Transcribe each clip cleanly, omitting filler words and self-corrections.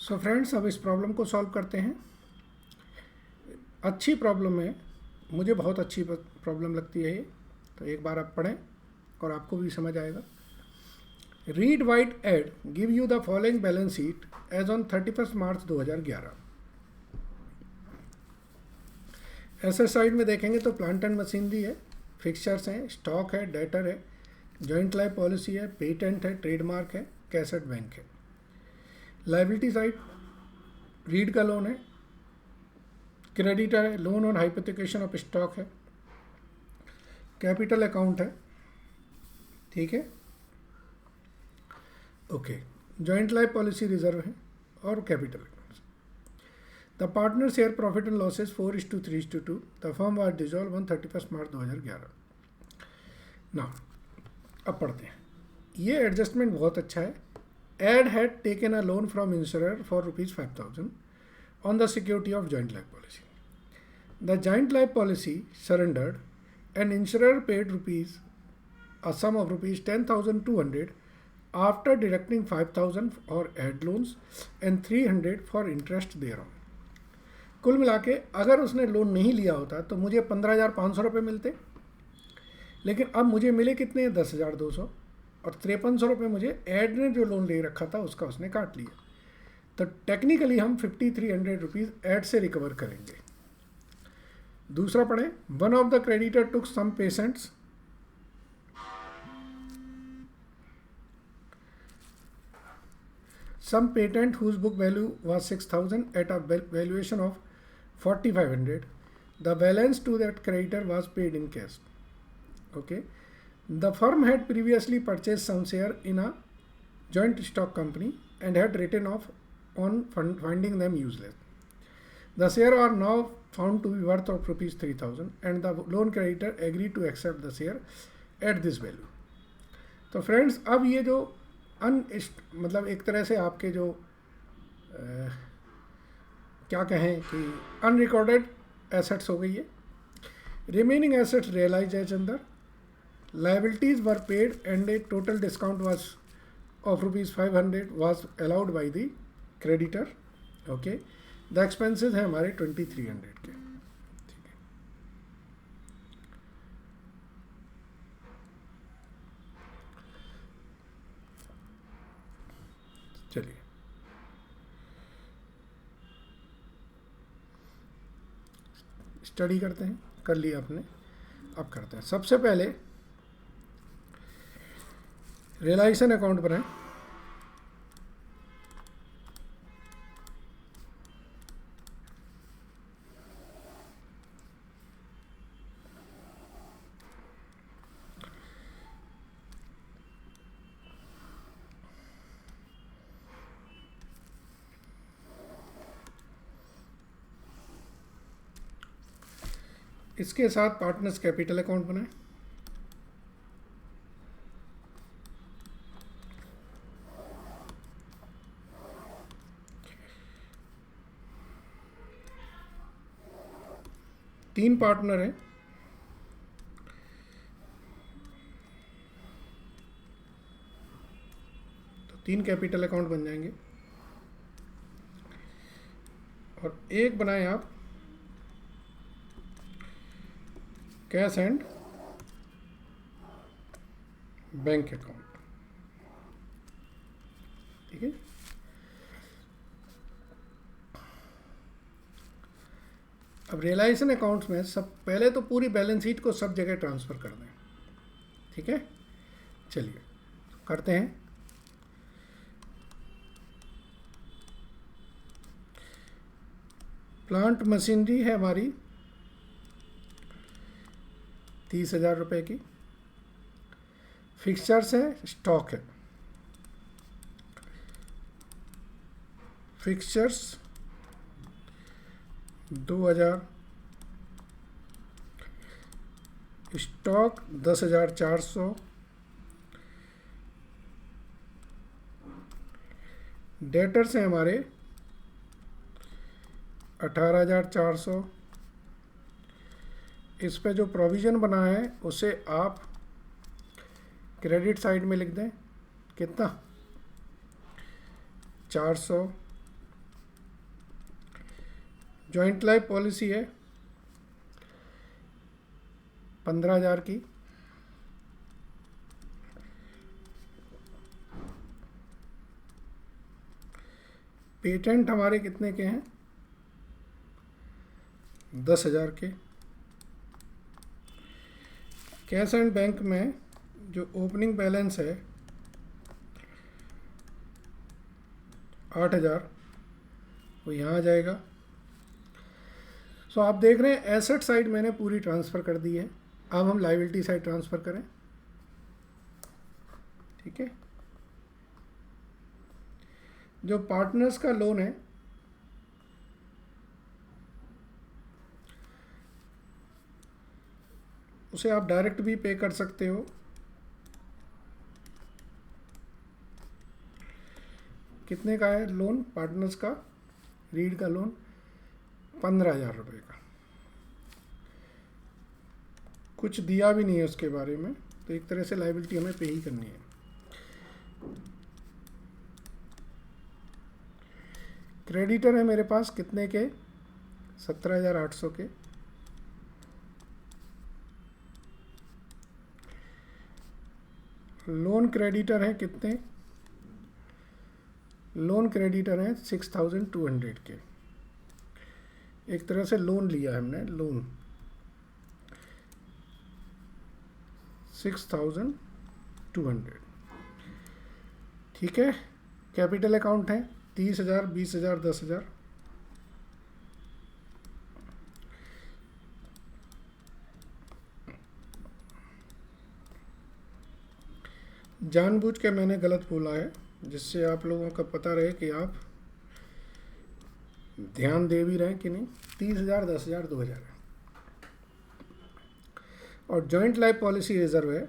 So friends, अब इस problem को सॉल्व करते हैं। अच्छी प्रॉब्लम है, मुझे बहुत अच्छी प्रॉब्लम लगती है ये। तो एक बार आप पढ़ें और आपको भी समझ आएगा। Reid White Ed give you the following balance sheet as on 31 March 2011। ऐसे साइड में देखेंगे तो प्लांट एंड मशीनरी है, फिक्सचर्स हैं, स्टॉक है, डेटर है, जॉइंट लाइफ पॉलिसी है, पेटेंट है, ट्रेडमार्क है, कैसेट बैंक है। लाइबिलिटी साइड रीड का लोन है, क्रेडिटर है, loan on hypothecation of stock है, कैपिटल अकाउंट है, ठीक है, okay, joint life policy reserve है और capital account. The partner share profit and losses 4:3:2। The firm was dissolve on 31 March 2011। ना अब पढ़ते हैं। ये एडजस्टमेंट बहुत अच्छा है। Ed had taken a loan from insurer for ₹5,000 on the security of joint life policy. The joint life policy surrendered and insurer paid a sum of ₹10,200 after deducting 5,000 for ad loans and 300 for interest thereon. कुल मिला के अगर उसने loan नहीं लिया होता तो मुझे 15,500 रुपये मिलते, लेकिन अब मुझे मिले कितने, 10,200, और 5300 रुपये मुझे एड ने जो लोन ले रखा था उसका उसने काट लिया। तो टेक्निकली हम 5,300 रुपीज़ एड से रिकवर करेंगे। दूसरा पढ़ें। One of the creditor took some patents some patent whose book value was 6,000 at a valuation of 4,500. The balance to that creditor was paid in cash. Okay. The firm had previously purchased some share in a joint stock company and had written off on finding them useless. The shares are now found to be worth of ₹3,000 and the loan creditor agreed to accept the share at this value. तो friends, अब ये जो मतलब एक तरह से आपके जो क्या कहें कि अनरिकॉर्डेड एसेट्स हो गई है। रिमेनिंग एसेट्स रियलाइज एज अंदर, liabilities were paid and a total discount was of ₹500 was allowed by the creditor. Okay, the expenses हैं हमारे 2,300 के, ठीक है। चलिए स्टडी करते हैं। कर लिया आपने, अब करते हैं। सबसे पहले रियलाइजेशन अकाउंट बनाएं। इसके साथ पार्टनर्स कैपिटल अकाउंट बनाएं। तीन पार्टनर हैं, तो 3 कैपिटल अकाउंट बन जाएंगे। और एक बनाएं आप कैश एंड बैंक अकाउंट, ठीक है। अब रियलाइजेशन अकाउंट्स में सब पहले तो पूरी बैलेंस शीट को सब जगह ट्रांसफ़र कर दें, ठीक है। चलिए करते हैं। प्लांट मशीनरी है हमारी 30,000 रुपये की। फिक्सचर्स है, स्टॉक है, फिक्सचर्स 2,000, स्टॉक 10,400, डेटर्स हैं हमारे 18,400। इस पे जो प्रोविज़न बना है उसे आप क्रेडिट साइड में लिख दें, कितना, 400। जॉइंट लाइफ पॉलिसी है 15,000 की। पेटेंट हमारे कितने के हैं? 10,000 के। कैश एंड बैंक में जो ओपनिंग बैलेंस है 8,000, वो यहाँ आ जाएगा। सो आप देख रहे हैं एसेट साइड मैंने पूरी ट्रांसफ़र कर दी है। अब हम लायबिलिटी साइड ट्रांसफ़र करें। ठीक है, जो पार्टनर्स का लोन है उसे आप डायरेक्ट भी पे कर सकते हो। कितने का है लोन पार्टनर्स का? रीड का लोन 15,000 रुपये का। कुछ दिया भी नहीं है उसके बारे में, तो एक तरह से लायबिलिटी हमें पे ही करनी है। क्रेडिटर है मेरे पास कितने के? 17,800 के। लोन क्रेडिटर हैं कितने? लोन क्रेडिटर हैं 6,200 के। एक तरह से लोन लिया है हमने, लोन 6,200। ठीक है, कैपिटल अकाउंट है 30,000, 20,000, 10,000। जानबूझ के मैंने गलत बोला है, जिससे आप लोगों का पता रहे कि आप ध्यान दे भी रहे हैं कि नहीं। 30,000, 10,000, 2,000 है। और जॉइंट लाइफ पॉलिसी रिजर्व है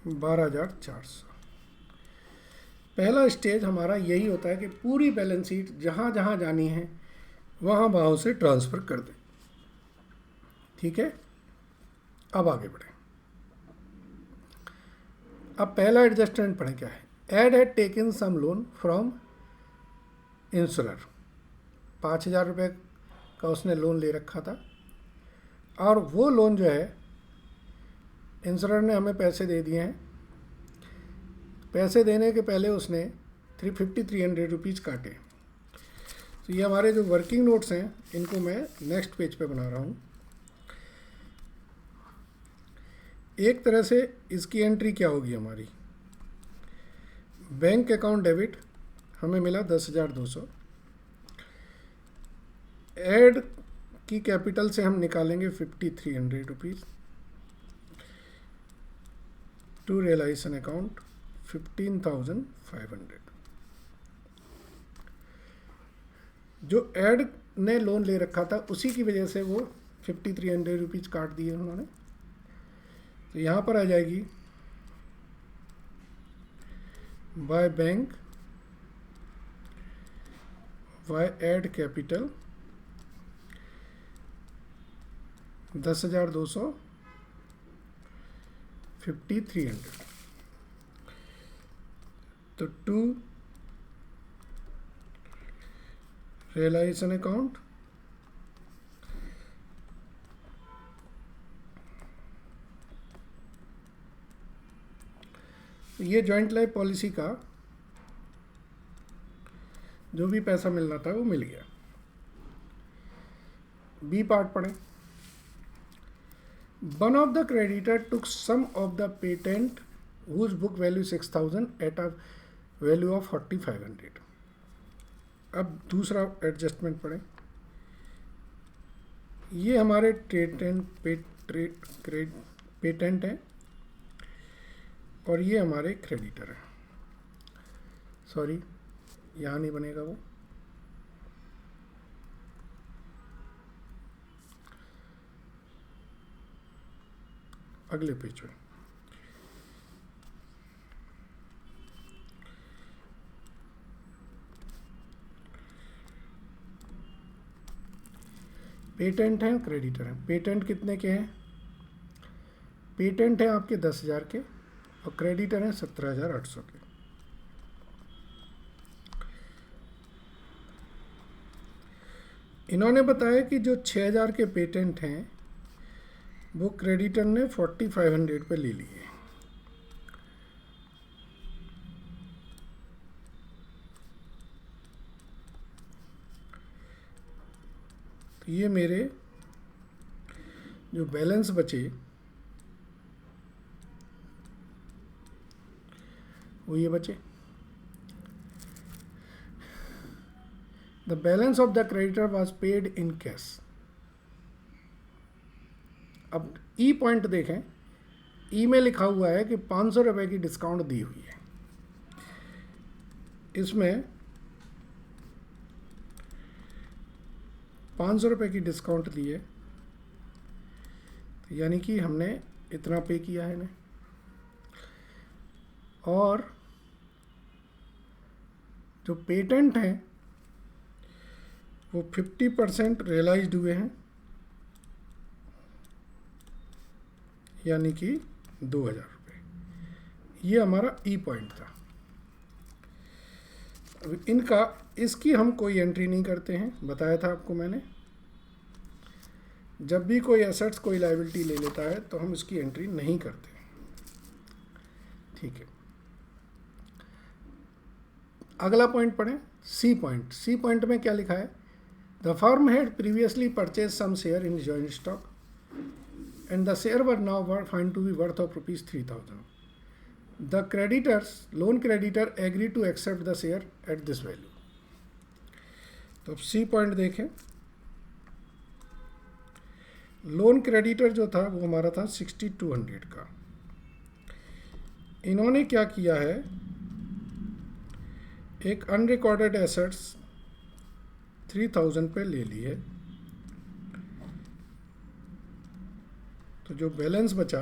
12,400। पहला स्टेज हमारा यही होता है कि पूरी बैलेंस शीट जहाँ जहाँ जानी है वहाँ वहाँ से ट्रांसफ़र कर दें। ठीक है, अब आगे बढ़ें। अब पहला एडजस्टमेंट पढ़ें क्या है। Ed had taken some loan from insurer. 5,000 रुपये का उसने लोन ले रखा था, और वो लोन जो है इंश्योरर ने हमें पैसे दे दिए हैं। पैसे देने के पहले उसने 300 रुपीज़ काटे। तो ये हमारे जो वर्किंग नोट्स हैं इनको मैं नेक्स्ट पेज पे बना रहा हूँ। एक तरह से इसकी एंट्री क्या होगी हमारी? बैंक अकाउंट डेबिट हमें मिला 10,200। ऐड की कैपिटल से हम निकालेंगे 5,300 रुपीज़। To realisation account 15,500। जो ऐड ने लोन ले रखा था उसी की वजह से वो 5,300 रुपीज़ काट दिए उन्होंने। तो यहाँ पर आ जाएगी by bank, by Ed capital 10,200, 5,300। तो टू रियलाइजेशन अकाउंट ये जॉइंट लाइफ पॉलिसी का जो भी पैसा मिलना था वो मिल गया। बी पार्ट पढ़ें। One of the creditor took some of the patent whose book value 6,000 at a value of 4,500। अब दूसरा एडजस्टमेंट पढ़ें। ये हमारे पेटेंट है और ये हमारे क्रेडिटर हैं। सॉरी, यहाँ नहीं बनेगा वो। अगले पेज पे पेटेंट हैं, क्रेडिटर हैं। पेटेंट कितने के हैं? पेटेंट है आपके 10,000 के और क्रेडिटर हैं 17,800 के। इन्होंने बताया कि जो 6000 के पेटेंट हैं वो क्रेडिटर ने 4500 पे ले लिए। तो ये मेरे जो बैलेंस बचे वो ये बचे। The balance of the creditor was paid in cash. अब ई पॉइंट देखें, ई में लिखा हुआ है कि 500 रुपये की डिस्काउंट दी हुई है। इसमें 500 रुपये की डिस्काउंट दी है, यानी कि हमने इतना पे किया है इन्हें, और जो पेटेंट हैं वो 50% रियलाइज्ड हुए हैं, यानी कि 2000 रुपये। ये हमारा ई पॉइंट था। अब इसकी हम कोई एंट्री नहीं करते हैं, बताया था आपको मैंने। जब भी कोई एसेट्स कोई लायबिलिटी ले लेता है तो हम इसकी एंट्री नहीं करते। ठीक है, अगला पॉइंट पढ़ें, सी पॉइंट। सी पॉइंट में क्या लिखा है? The firm had previously purchase some share in joint stock and the share were now found to be worth of rupees 3000. The loan creditor agreed to accept the share at this value. तो अब C point देखें, loan creditor जो था वो हमारा था 6200 का। इन्होंने क्या किया है, एक अनरिकॉर्डेड एसेट्स 3000 पे ले ली है। तो जो बैलेंस बचा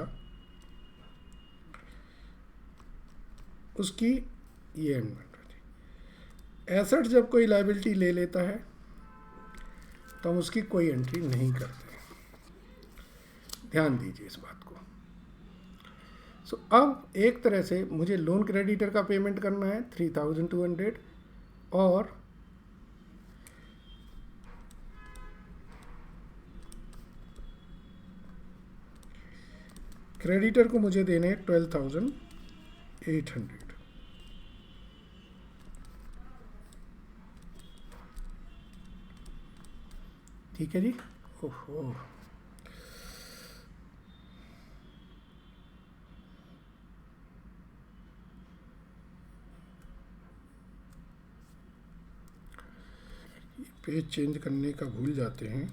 उसकी ये इन्वेंटरी। एसेट जब कोई लायबिलिटी ले लेता है तो हम उसकी कोई एंट्री नहीं करते। ध्यान दीजिए इस बात को। सो अब एक तरह से मुझे लोन क्रेडिटर का पेमेंट करना है 3200, और क्रेडिटर को मुझे देने 12,800। ठीक है जी। ओहो, पेज चेंज करने का भूल जाते हैं।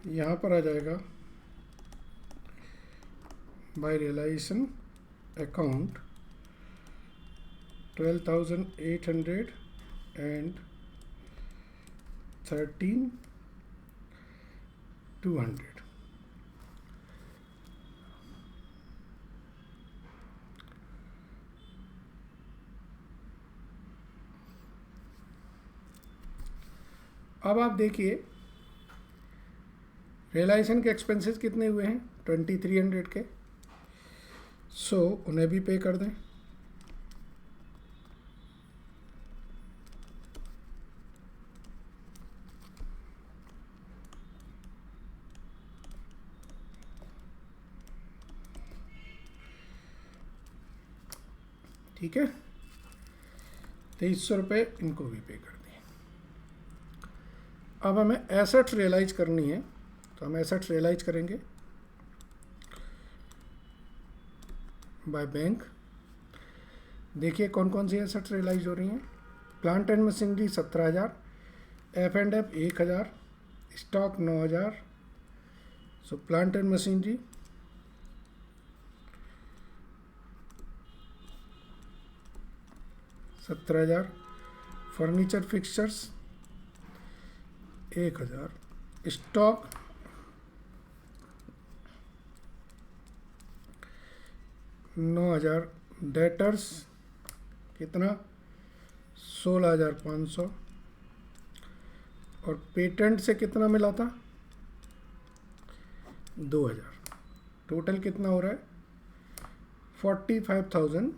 यहाँ पर आ जाएगा बाय रियलाइजेशन अकाउंट 12,800 एंड 13,200। अब आप देखिए रियलाइजेशन के एक्सपेंसेस कितने हुए हैं, 2300 के। सो उन्हें भी पे कर दें। ठीक है, 2300 रुपये इनको भी पे कर दिए। अब हमें एसेट्स रियलाइज करनी है, तो हम एसेट्स रियलाइज करेंगे बाय बैंक। देखिए कौन कौन सी एसेट्स रियलाइज हो रही हैं। Plant and machinery 17,000, F&F 1,000, stock 9,000। So plant and machinery 17,000, furniture fixtures 1,000, stock 9,000, debtors कितना 16,500 और पेटेंट से कितना मिला था 2,000। टोटल कितना हो रहा है 45,500।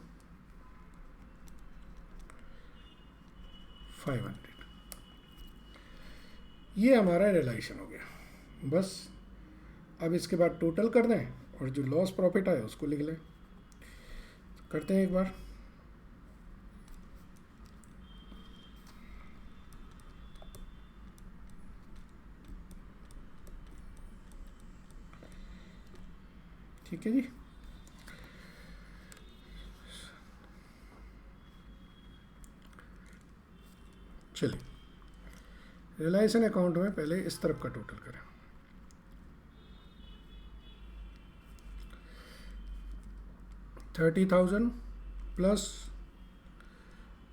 ये हमारा रियलाइजेशन हो गया। बस अब इसके बाद टोटल कर दें और जो लॉस प्रॉफिट आए उसको लिख लें। करते हैं एक बार। ठीक है जी। चलिए रियलाइजेशन अकाउंट में पहले इस तरफ का टोटल करें। 30,000 plus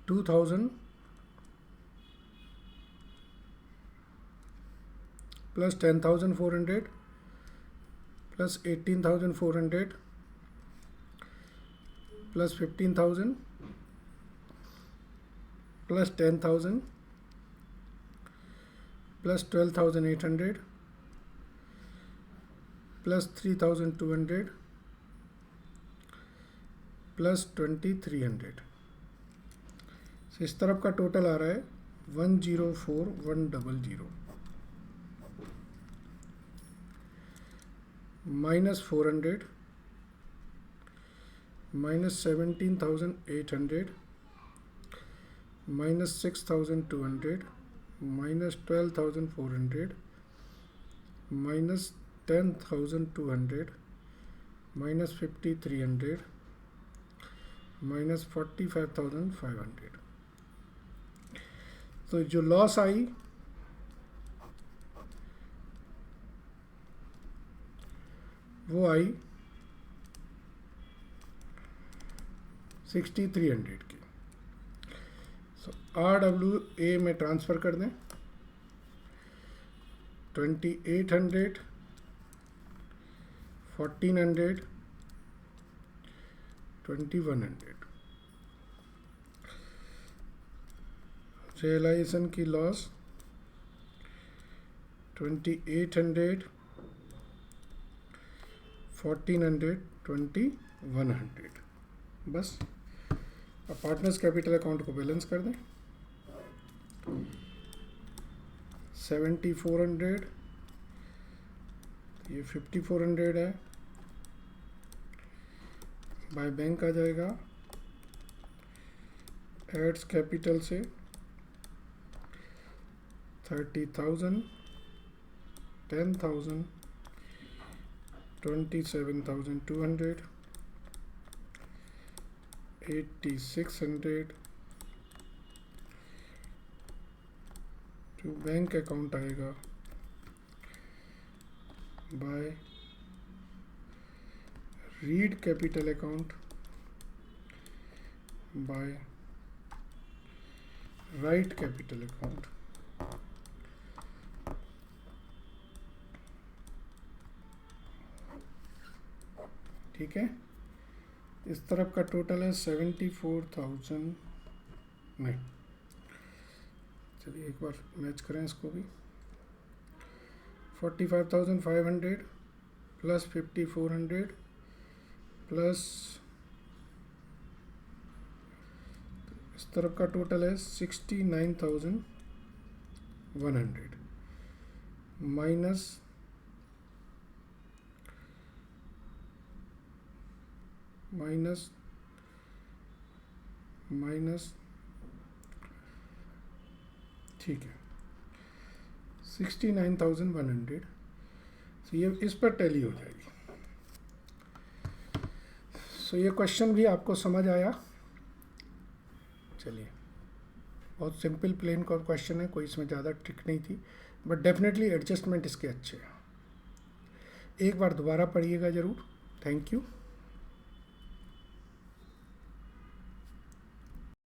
2,000 plus 10,400 plus 18,400 plus 15,000 plus 10,000 plus 12,800 plus 3,200 plus 2,300। इस तरफ का टोटल आ रहा है 104,100 minus 400 minus 17,800 minus 6,200 minus 12,400 minus 10,200 minus 5,300 minus 45,500। तो जो लॉस आई वो आई 6,300 की। सो RWA में ट्रांसफ़र कर दें 2,800 1,400 2,100। रियलाइजेशन की लॉस 2,800 1,400 2,100। बस अब पार्टनर्स कैपिटल अकाउंट को बैलेंस कर दें। 7,400 ये 5,400 है, बाय बैंक आ जाएगा। एड्स कैपिटल से 30,000 10,000 27,200 8,600 जो बैंक अकाउंट आएगा by Reid capital account by Wright capital account. ठीक है, इस तरफ का टोटल है 74,000 नहीं, चलिए एक बार मैच करें इसको भी। 45,500 प्लस 5,400 प्लस इस तरफ का टोटल है 69,100 माइनस माइनस माइनस ठीक है 69,100। तो ये इस पर टैली हो जाएगी। सो ये क्वेश्चन भी आपको समझ आया। चलिए बहुत सिंपल प्लेन का क्वेश्चन है, कोई इसमें ज़्यादा ट्रिक नहीं थी, बट डेफिनेटली एडजस्टमेंट इसके अच्छे हैं। एक बार दोबारा पढ़िएगा ज़रूर। Thank you.